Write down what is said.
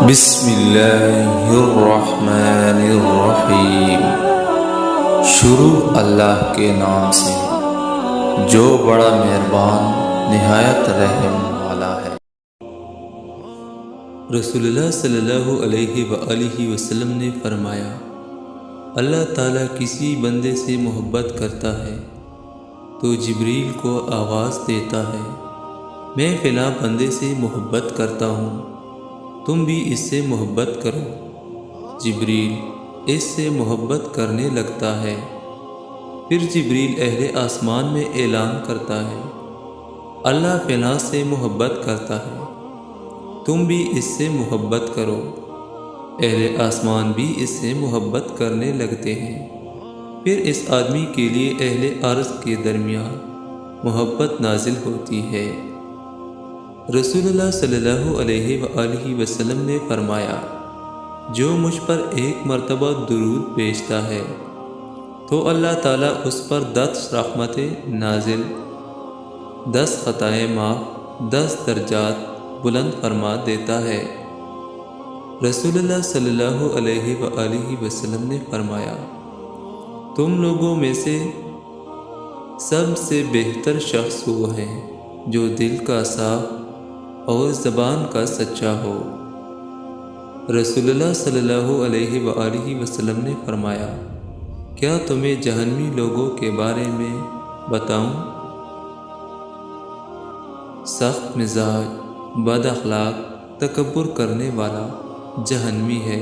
بسم اللہ الرحمن الرحیم۔ شروع اللہ کے نام سے جو بڑا مہربان نہایت رحم والا ہے۔ رسول اللہ صلی اللہ علیہ وآلہ وسلم نے فرمایا، اللہ تعالیٰ کسی بندے سے محبت کرتا ہے تو جبریل کو آواز دیتا ہے، میں فلاں بندے سے محبت کرتا ہوں، تم بھی اس سے محبت کرو۔ جبریل اس سے محبت کرنے لگتا ہے، پھر جبریل اہل آسمان میں اعلان کرتا ہے، اللہ فلاں سے محبت کرتا ہے، تم بھی اس سے محبت کرو۔ اہل آسمان بھی اس سے محبت کرنے لگتے ہیں، پھر اس آدمی کے لیے اہل ارض کے درمیان محبت نازل ہوتی ہے۔ رسول اللہ صلی اللہ علیہ وآلہ وسلم نے فرمایا، جو مجھ پر ایک مرتبہ درود بھیجتا ہے تو اللہ تعالیٰ اس پر 10 رحمتیں نازل، 10 خطائیں معاف، 10 درجات بلند فرما دیتا ہے۔ رسول اللہ صلی اللہ علیہ وآلہ وسلم نے فرمایا، تم لوگوں میں سے سب سے بہتر شخص وہ ہے جو دل کا صاف اور زبان کا سچا ہو۔ رسول اللہ صلی اللہ علیہ وآلہ وسلم نے فرمایا، کیا تمہیں جہنمی لوگوں کے بارے میں بتاؤں؟ سخت مزاج، بد اخلاق، تکبر کرنے والا جہنمی ہے۔